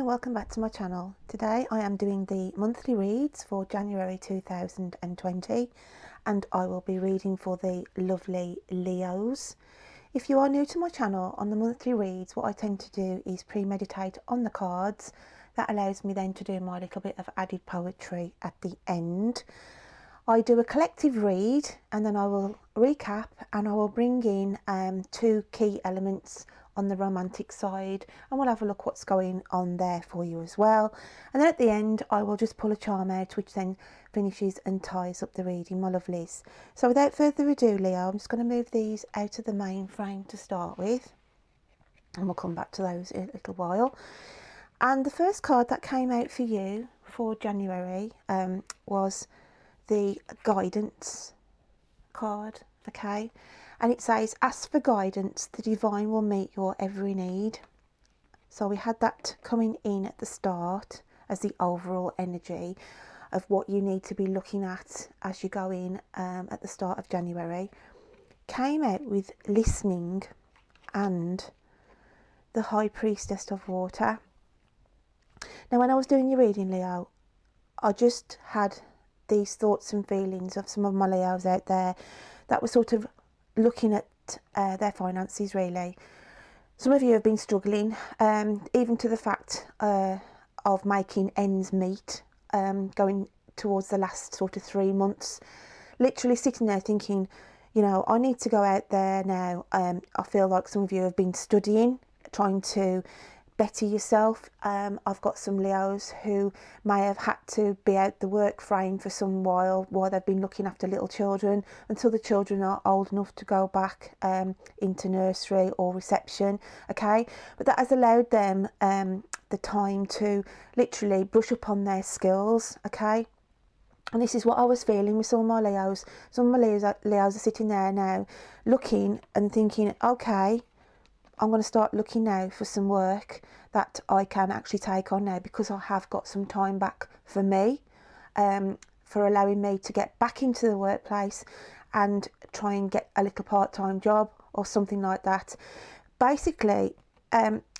and welcome back to my channel. Today I am doing the monthly reads for January 2020 and I will be reading for the lovely Leos. If you are new to my channel, on the monthly reads what I tend to do is premeditate on the cards. That allows me then to do my little bit of added poetry at the end. I do a collective read and then I will recap and I will bring in two key elements on the romantic side, and we'll have a look what's going on there for you as well. And then at the end I will just pull a charm out which then finishes and ties up the reading, my lovelies. So without further ado, Leo, I'm just going to move these out of the main frame to start with, and we'll come back to those in a little while. And the first card that came out for you for January was the guidance card, okay, and it says ask for guidance, the divine will meet your every need. So we had that coming in at the start as the overall energy of what you need to be looking at as you go in at the start of January. Came out with listening and the High Priestess of Water. Now when I was doing your reading, Leo, I just had these thoughts and feelings of some of my Leos out there that were sort of looking at their finances really. Some of you have been struggling, even to the fact of making ends meet, going towards the last sort of 3 months, literally sitting there thinking, you know, I need to go out there now. I feel like some of you have been studying, trying to better yourself. I've got some Leos who may have had to be out the work frame for some while they've been looking after little children until the children are old enough to go back into nursery or reception, okay, but that has allowed them the time to literally brush up on their skills, okay. And this is what I was feeling with some of my Leos. Some of my Leos are sitting there now looking and thinking, okay, I'm going to start looking now for some work that I can actually take on now, because I have got some time back for me, for allowing me to get back into the workplace and try and get a little part-time job or something like that. Basically,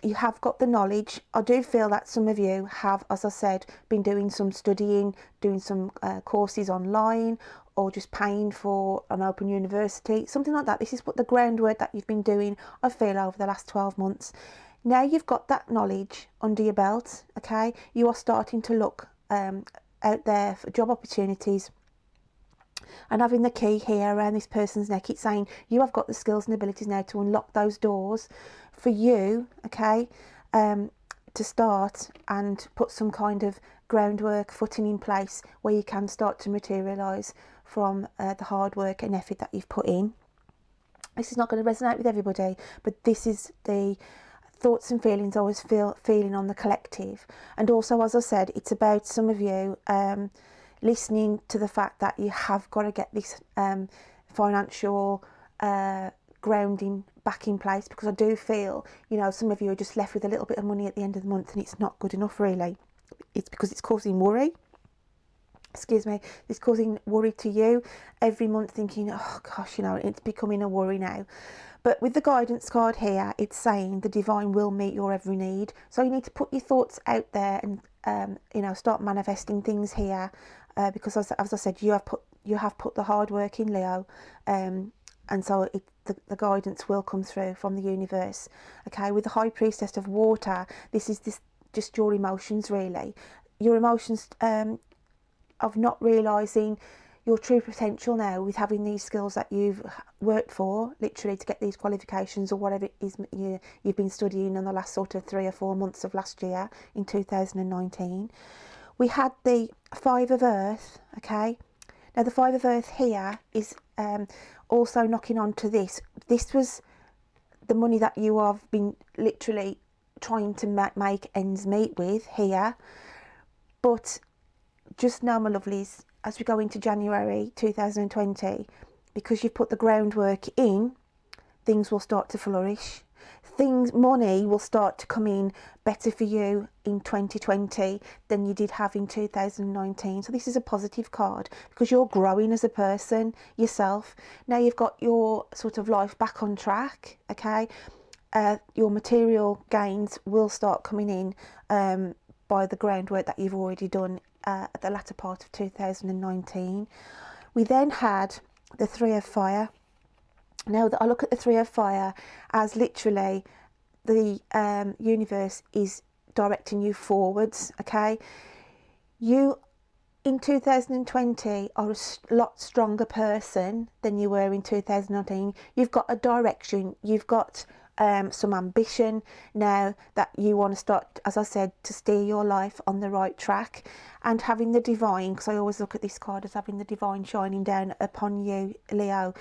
you have got the knowledge. I do feel that some of you have, as I said, been doing some studying, doing some courses online, or just paying for an open university, something like that. This is what the groundwork that you've been doing, I feel, over the last 12 months. Now you've got that knowledge under your belt, okay, you are starting to look out there for job opportunities. And having the key here around this person's neck, it's saying you have got the skills and abilities now to unlock those doors for you, okay, to start and put some kind of groundwork, footing in place where you can start to materialise from the hard work and effort that you've put in. This is not going to resonate with everybody, but this is the thoughts and feelings I was feeling on the collective. And also, as I said, it's about some of you listening to the fact that you have got to get this financial grounding back in place, because I do feel, you know, some of you are just left with a little bit of money at the end of the month and it's not good enough really. It's because it's causing worry. Excuse me, it's causing worry to you every month, thinking, oh gosh, you know, it's becoming a worry now. But with the guidance card here, it's saying the divine will meet your every need. So you need to put your thoughts out there and you know, start manifesting things here, because as I said, you have put the hard work in, Leo, and so the guidance will come through from the universe, okay. With the High Priestess of Water, this is just your emotions really, your emotions of not realising your true potential now with having these skills that you've worked for, literally to get these qualifications or whatever it is you've been studying in the last sort of 3 or 4 months of last year in 2019. We had the Five of Earth, okay. Now the Five of Earth here is also knocking on to this. This was the money that you have been literally trying to make ends meet with here, but just know, my lovelies, as we go into January 2020, because you've put the groundwork in, things will start to flourish. Money will start to come in better for you in 2020 than you did have in 2019. So this is a positive card because you're growing as a person yourself. Now you've got your sort of life back on track, okay? your material gains will start coming in by the groundwork that you've already done at the latter part of 2019. We then had the Three of Fire. Now that I look at the Three of Fire as literally the universe is directing you forwards, okay? You in 2020 are a lot stronger person than you were in 2019. You've got a direction, you've got some ambition now that you want to start, as I said, to steer your life on the right track, and having the divine, because I always look at this card as having the divine shining down upon you, Leo.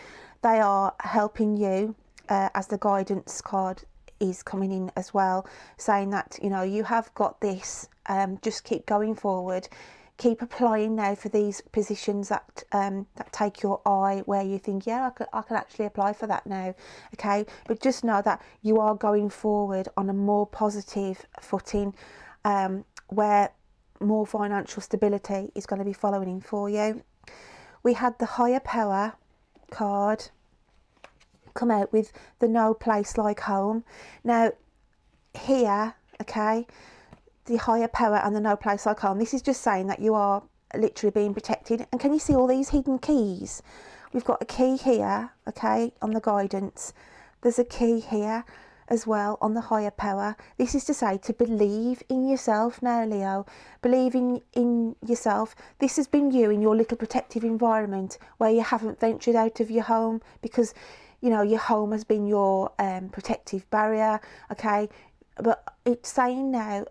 They are helping you as the guidance card is coming in as well, saying that, you know, you have got this, just keep going forward. Keep applying now for these positions that that take your eye, where you think, yeah, I can actually apply for that now, okay? But just know that you are going forward on a more positive footing, where more financial stability is going to be following in for you. We had the Higher Power card come out with the No Place Like Home. Now here, okay, the Higher Power and the No Place Like Home, this is just saying that you are literally being protected. And can you see all these hidden keys? We've got a key here, okay, on the guidance. There's a key here as well on the Higher Power. This is to say to believe in yourself now, Leo. Believe in yourself. This has been you in your little protective environment where you haven't ventured out of your home because, you know, your home has been your protective barrier, okay? But it's saying now,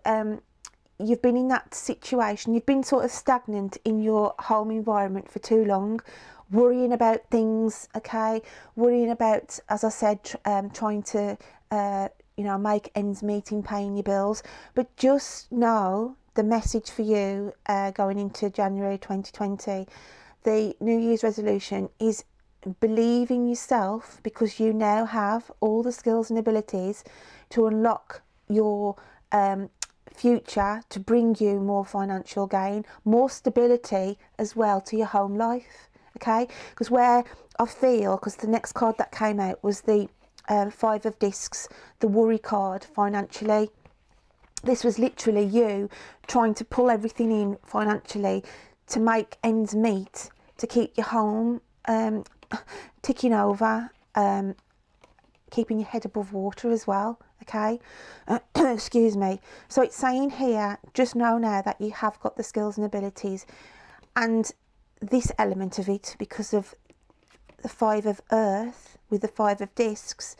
you've been in that situation, you've been sort of stagnant in your home environment for too long, worrying about things, okay? Worrying about, as I said, trying to, you know, make ends meet in paying your bills. But just know the message for you going into January 2020, the New Year's resolution is believe in yourself, because you now have all the skills and abilities to unlock your future, to bring you more financial gain, more stability as well to your home life, okay? Because where I feel, because the next card that came out was the Five of Discs, the worry card financially. This was literally you trying to pull everything in financially to make ends meet, to keep your home ticking over, keeping your head above water as well, okay? Excuse me. So it's saying here, just know now that you have got the skills and abilities, and this element of it, because of the Five of Earth with the Five of Discs,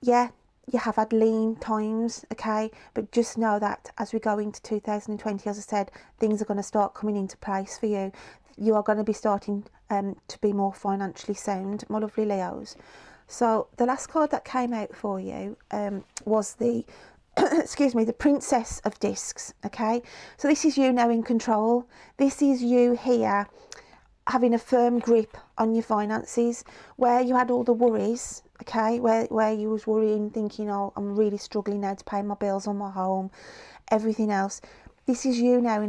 yeah, you have had lean times, okay? But just know that as we go into 2020, as I said, things are going to start coming into place for you. You are going to be starting to be more financially sound, my lovely Leos. So the last card that came out for you was the excuse me, the Princess of Discs, okay? So this is you now in control. This is you here having a firm grip on your finances, where you had all the worries, okay, where you was worrying, thinking, oh, I'm really struggling now to pay my bills on my home, everything else. This is you now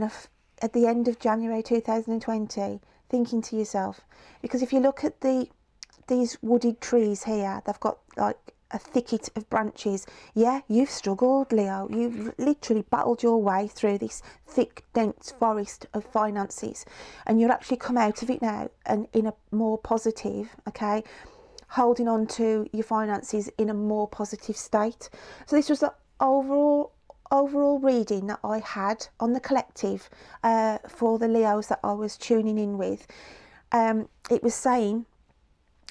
at the end of January 2020, thinking to yourself, because if you look at these wooded trees here, they've got like a thicket of branches. Yeah, you've struggled, Leo. You've literally battled your way through this thick, dense forest of finances, and you'll actually come out of it now and in a more positive, okay, holding on to your finances in a more positive state. So this was the overall reading that I had on the collective for the Leos that I was tuning in with. It was saying,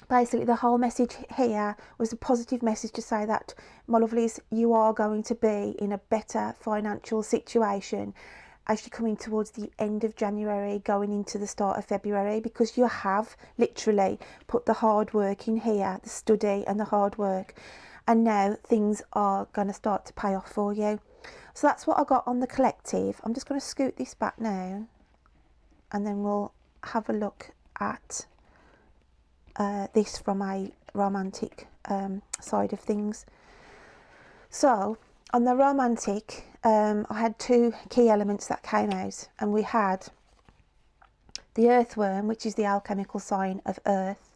basically the whole message here was a positive message to say that, my lovelies, you are going to be in a better financial situation as you're coming towards the end of January, going into the start of February, because you have literally put the hard work in here, the study and the hard work, and now things are going to start to pay off for you. So that's what I got on the collective. I'm just going to scoot this back now, and then we'll have a look at this from a romantic side of things. So on the romantic, I had two key elements that came out, and we had the earthworm, which is the alchemical sign of earth,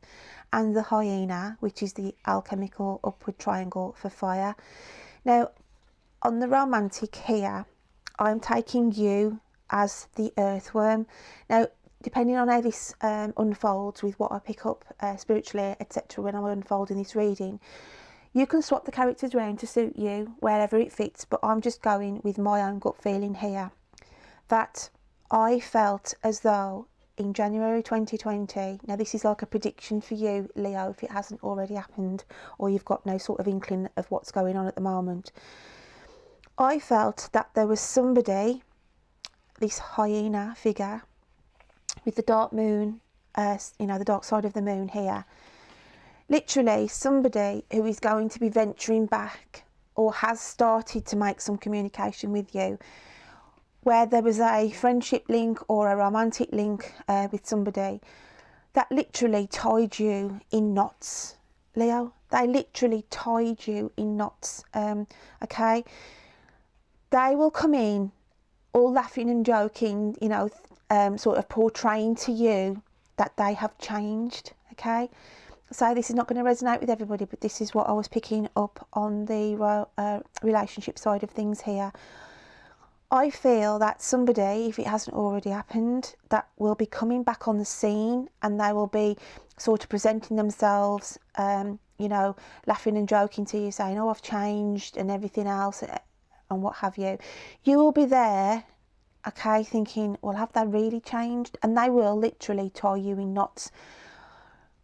and the hyena, which is the alchemical upward triangle for fire. Now, on the romantic here, I'm taking you as the earthworm. Now, depending on how this unfolds with what I pick up spiritually, etc., when I'm unfolding this reading, you can swap the characters around to suit you wherever it fits, but I'm just going with my own gut feeling here, that I felt as though in January 2020, now this is like a prediction for you, Leo, if it hasn't already happened or you've got no sort of inkling of what's going on at the moment. I felt that there was somebody, this hyena figure with the dark moon, the dark side of the moon here, literally somebody who is going to be venturing back or has started to make some communication with you, where there was a friendship link or a romantic link with somebody that literally tied you in knots, Leo. They literally tied you in knots, okay? They will come in all laughing and joking, sort of portraying to you that they have changed, okay? So this is not going to resonate with everybody, but this is what I was picking up on the relationship side of things here. I feel that somebody, if it hasn't already happened, that will be coming back on the scene, and they will be sort of presenting themselves, laughing and joking to you, saying, oh, I've changed and everything else and what have you. You will be there, okay, thinking, well, have they really changed? And they will literally tie you in knots.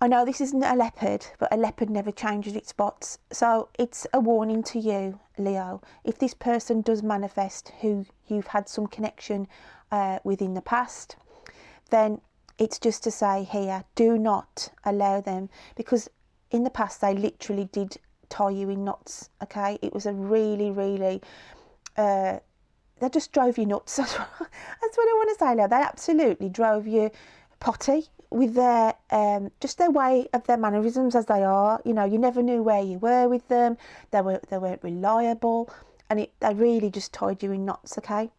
I know this isn't a leopard, but a leopard never changes its spots. So it's a warning to you, Leo. If this person does manifest who you've had some connection with in the past, then it's just to say here, do not allow them, because in the past they literally did tie you in knots, okay? It was a really, really, they just drove you nuts. That's what I want to say, Leo. They absolutely drove you potty with their just their way of their mannerisms as they are. You never knew where you were with them. They weren't reliable, and they really just tied you in knots, okay?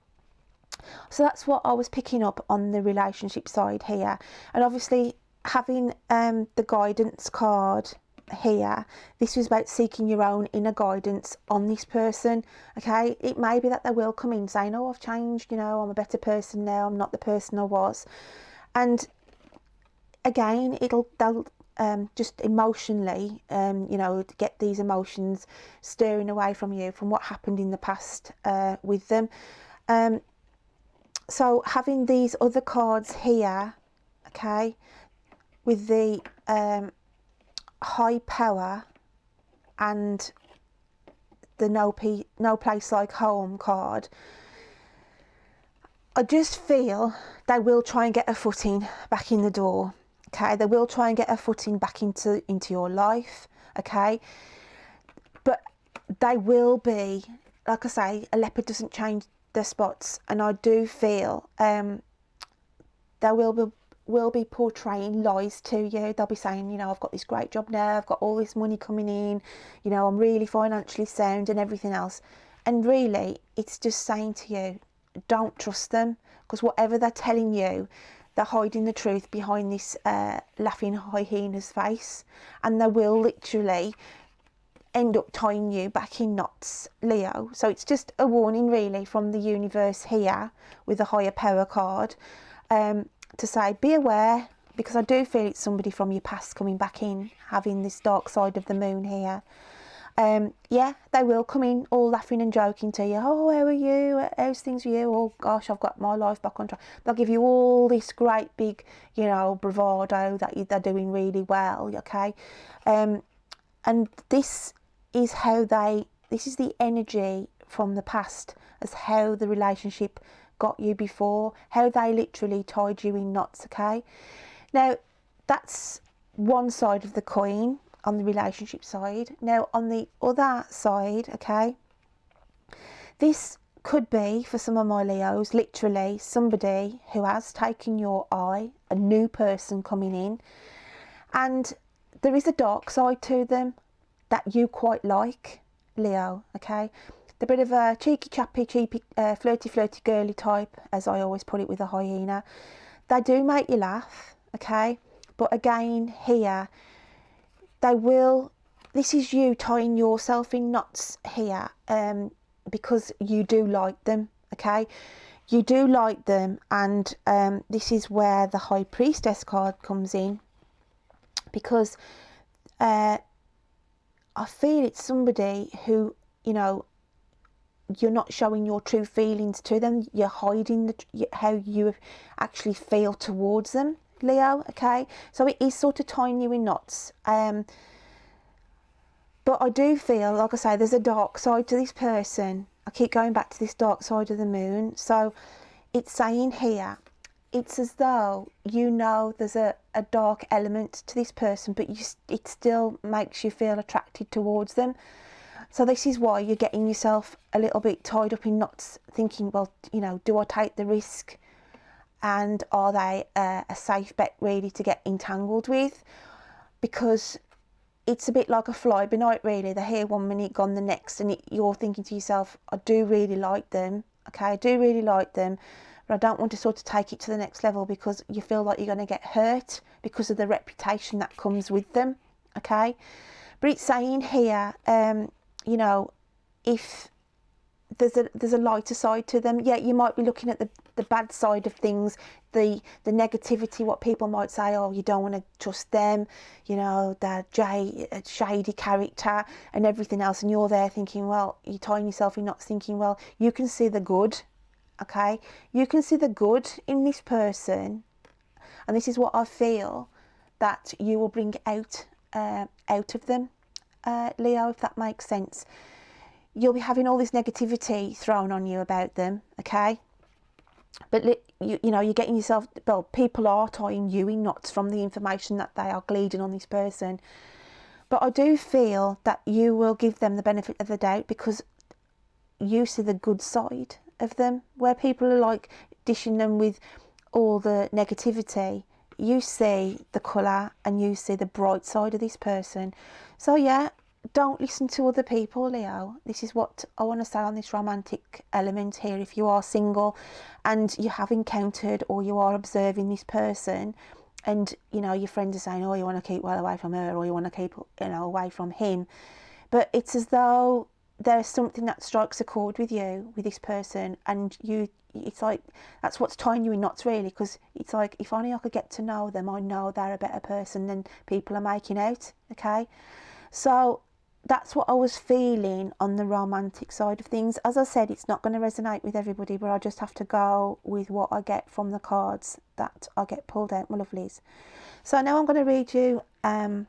So that's what I was picking up on the relationship side here. And obviously having the guidance card here, this was about seeking your own inner guidance on this person, okay? It may be that they will come in saying, oh, I've changed, I'm a better person now, I'm not the person I was. And again, they'll just emotionally, get these emotions stirring away from you from what happened in the past with them. So having these other cards here, okay, with the high power and the no place like home card, I just feel they will try and get a footing back in the door. Okay, they will try and get a footing back into your life, okay? But they will be, like I say, a leopard doesn't change their spots, and I do feel they will be portraying lies to you. They'll be saying, I've got this great job now, I've got all this money coming in, I'm really financially sound and everything else. And really, it's just saying to you, don't trust them, because whatever they're telling you, they're hiding the truth behind this laughing hyena's face, and they will literally end up tying you back in knots, Leo. So it's just a warning really from the universe here with the higher power card, to say be aware, because I do feel it's somebody from your past coming back in, having this dark side of the moon here. They will come in all laughing and joking to you. Oh, how are you? How's things with you? Oh gosh, I've got my life back on track. They'll give you all this great big, bravado that they're doing really well, okay? And this is this is the energy from the past, as how the relationship got you before, how they literally tied you in knots, okay? Now, that's one side of the coin on the relationship side. Now, on the other side, okay, this could be, for some of my Leos, literally somebody who has taken your eye, a new person coming in, and there is a dark side to them that you quite like, Leo, okay? They're a bit of a cheeky chappy, flirty girly type, as I always put it with a hyena. They do make you laugh, okay? But again, here, this is you tying yourself in knots here, because you do like them, okay? You do like them, and this is where the High Priestess card comes in, because I feel it's somebody who, you know, you're not showing your true feelings to them. You're hiding how you actually feel towards them, Leo, okay? So it is sort of tying you in knots. But I do feel, like I say, there's a dark side to this person. I keep going back to this dark side of the moon. So it's saying here, it's as though, you know, there's a dark element to this person, but it still makes you feel attracted towards them. So this is why you're getting yourself a little bit tied up in knots, thinking, well, you know, do I take the risk? And are they a safe bet really to get entangled with? Because it's a bit like a fly by night, really. They're here one minute, gone the next, and you're thinking to yourself, I do really like them, okay? I do really like them, but I don't want to sort of take it to the next level, because you feel like you're going to get hurt because of the reputation that comes with them, okay? But it's saying here, you know, if there's a lighter side to them, yeah, you might be looking at the bad side of things, the negativity, what people might say, oh, you don't want to trust them, you know, they're a shady character and everything else, and you're there thinking, well, you're tying yourself in knots, thinking, well, you can see the good, okay? You can see the good in this person, and this is what I feel that you will bring out of them, Leo, if that makes sense. You'll be having all this negativity thrown on you about them, okay? But you know, you're getting yourself, well, people are tying you in knots from the information that they are gleaning on this person. But I do feel that you will give them the benefit of the doubt, because you see the good side of them, where people are like dishing them with all the negativity. You see the colour and you see the bright side of this person. So yeah, don't listen to other people, Leo. This is what I want to say on this romantic element here. If you are single and you have encountered, or you are observing this person, and you know your friends are saying, oh, you want to keep well away from her, or you want to keep, you know, away from him, but it's as though there's something that strikes a chord with you, with this person, and it's like that's what's tying you in knots, really, because it's like, if only I could get to know them, I know they're a better person than people are making out, okay? So that's what I was feeling on the romantic side of things. As I said, it's not going to resonate with everybody, but I just have to go with what I get from the cards that I get pulled out, my lovelies. So now I'm going to read you the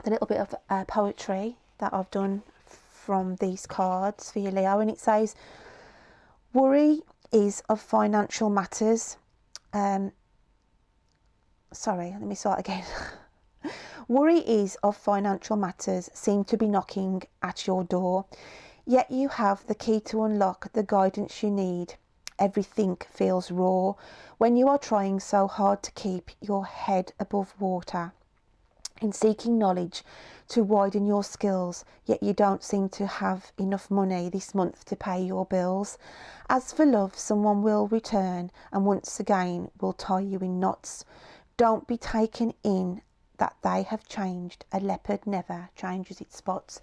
little bit of poetry that I've done from these cards for you, Leo, and it says, worry is of financial matters. Sorry, let me start again. Worry is of financial matters seem to be knocking at your door, yet you have the key to unlock the guidance you need. Everything feels raw when you are trying so hard to keep your head above water. In seeking knowledge to widen your skills, yet you don't seem to have enough money this month to pay your bills. As for love, someone will return and once again will tie you in knots. Don't be taken in that they have changed. A leopard never changes its spots.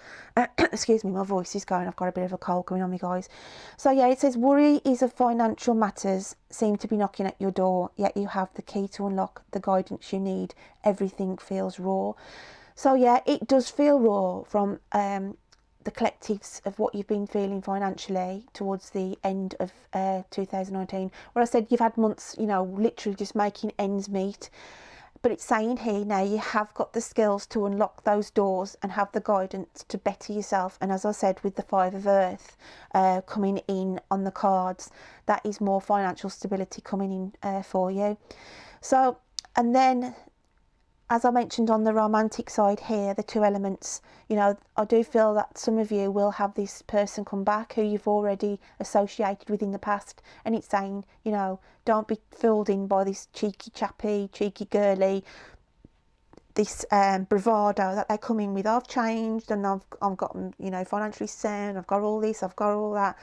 Excuse me, my voice is going. I've got a bit of a cold coming on me, guys. So yeah, it says, worry is of financial matters seem to be knocking at your door, yet you have the key to unlock the guidance you need. Everything feels raw. So yeah, it does feel raw from the collectives of what you've been feeling financially towards the end of 2019, where I said you've had months, you know, literally just making ends meet. But it's saying here now you have got the skills to unlock those doors and have the guidance to better yourself. And as I said, with the Five of Earth coming in on the cards, that is more financial stability coming in for you. So, and then, as I mentioned on the romantic side here, the two elements, you know, I do feel that some of you will have this person come back who you've already associated with in the past, and it's saying, you know, don't be fooled in by this cheeky chappy, cheeky girly, this bravado that they come in with. I've changed and I've gotten, you know, financially sound, I've got all this, I've got all that.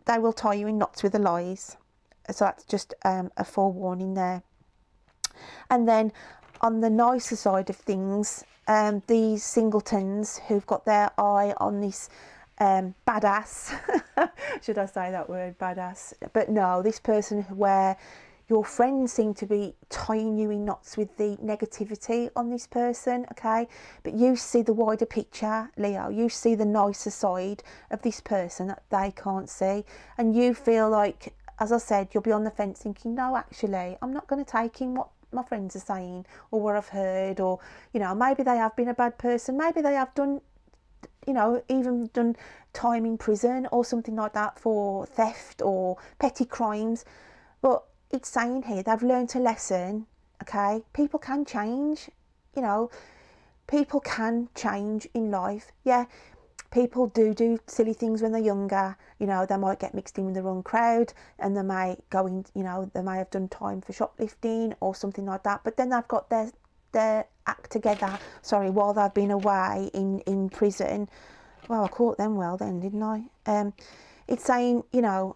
They will tie you in knots with the lies. So that's just a forewarning there. And then on the nicer side of things, these singletons who've got their eye on this badass, should I say that word, badass? But no, this person where your friends seem to be tying you in knots with the negativity on this person, okay? But you see the wider picture, Leo. You see the nicer side of this person that they can't see. And you feel like, as I said, you'll be on the fence thinking, no, actually, I'm not going to take in what my friends are saying or what I've heard, or, you know, maybe they have been a bad person. Maybe they have done, you know, even done time in prison or something like that for theft or petty crimes. But it's saying here they've learned a lesson, okay? People can change, you know, people can change in life. Yeah, people do silly things when they're younger, you know, they might get mixed in with the wrong crowd and they may go in, you know, they may have done time for shoplifting or something like that, but then they've got their act together, while they've been away in prison. Well, I caught them well then, didn't I? It's saying, you know,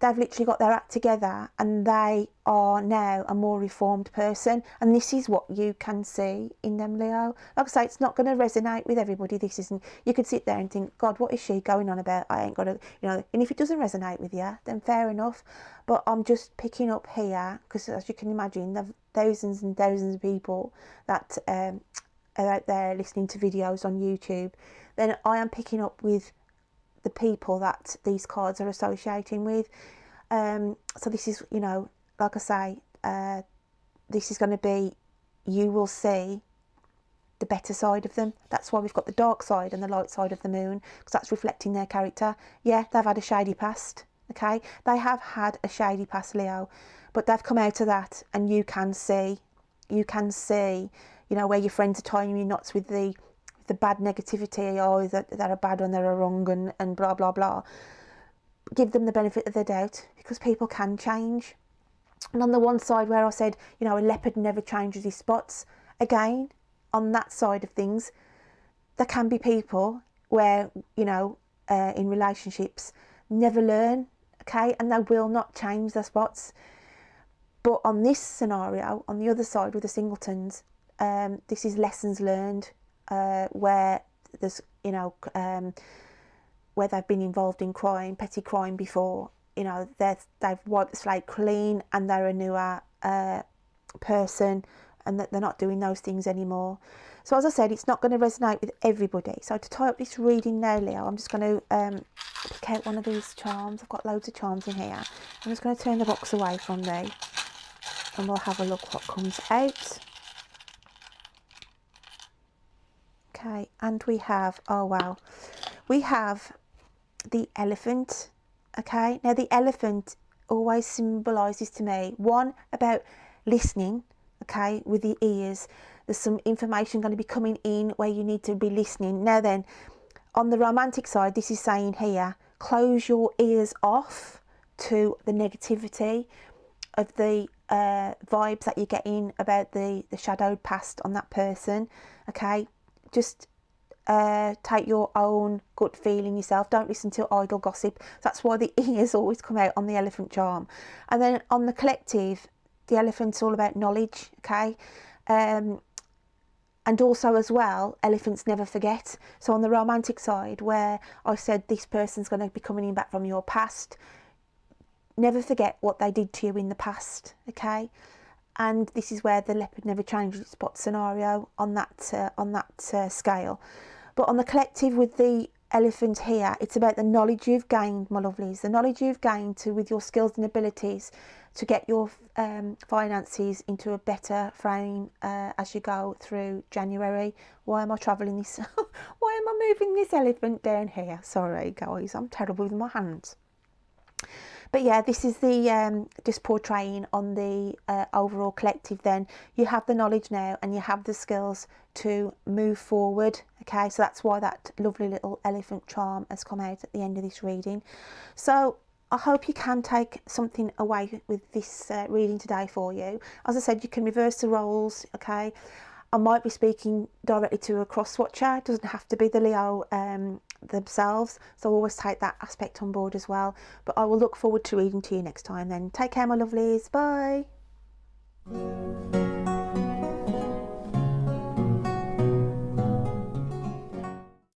they've literally got their act together and they are now a more reformed person, and this is what you can see in them, Leo. Like I say, it's not going to resonate with everybody. This isn't, you could sit there and think, God, what is she going on about? I ain't got to, you know, and if it doesn't resonate with you, then fair enough. But I'm just picking up here because, as you can imagine, there are thousands and thousands of people that are out there listening to videos on YouTube. Then I am picking up with the people that these cards are associating with. So this is, you know, like I say, this is going to be, you will see the better side of them. That's why we've got the dark side and the light side of the moon, because that's reflecting their character. Yeah, they've had a shady past, okay? They have had a shady past, Leo, but they've come out of that, and you can see, you know, where your friends are tying you in knots with the bad negativity, oh, they're a bad one, they're a wrong, and blah, blah, blah. Give them the benefit of the doubt, because people can change. And on the one side where I said, you know, a leopard never changes his spots, again, on that side of things, there can be people where, you know, in relationships, never learn, okay, and they will not change their spots. But on this scenario, on the other side with the singletons, this is lessons learned, where there's, you know, where they've been involved in crime, petty crime before, you know, they've wiped the slate clean and they're a newer person, and that they're not doing those things anymore. So as I said, it's not going to resonate with everybody. So to tie up this reading now, Leo, I'm just going to pick out one of these charms. I've got loads of charms in here. I'm just going to turn the box away from me and we'll have a look what comes out. Okay, and we have, oh wow, we have the elephant. Okay, now the elephant always symbolises to me, one, about listening, okay, with the ears. There's some information going to be coming in where you need to be listening. Now then, on the romantic side, this is saying here, close your ears off to the negativity of the vibes that you're getting about the shadowed past on that person, okay? Just take your own gut feeling yourself. Don't listen to idle gossip. That's why the ears always come out on the elephant charm. And then on the collective, the elephant's all about knowledge, okay? And also as well, elephants never forget. So on the romantic side, where I said this person's going to be coming in back from your past, never forget what they did to you in the past, okay? And this is where the leopard never changes its spot scenario on that scale. But on the collective with the elephant here, it's about the knowledge you've gained, my lovelies, the knowledge you've gained with your skills and abilities to get your finances into a better frame as you go through January. Why am I travelling this? Why am I moving this elephant down here? Sorry guys, I'm terrible with my hands. But yeah, this is the just portraying on the overall collective. Then you have the knowledge now and you have the skills to move forward, okay? So that's why that lovely little elephant charm has come out at the end of this reading. So I hope you can take something away with this reading today for you. As I said, you can reverse the roles, okay? I might be speaking directly to a cross-watcher. It doesn't have to be the Leo themselves, so always take that aspect on board as well. But I will look forward to reading to you next time then. Take care, my lovelies. Bye.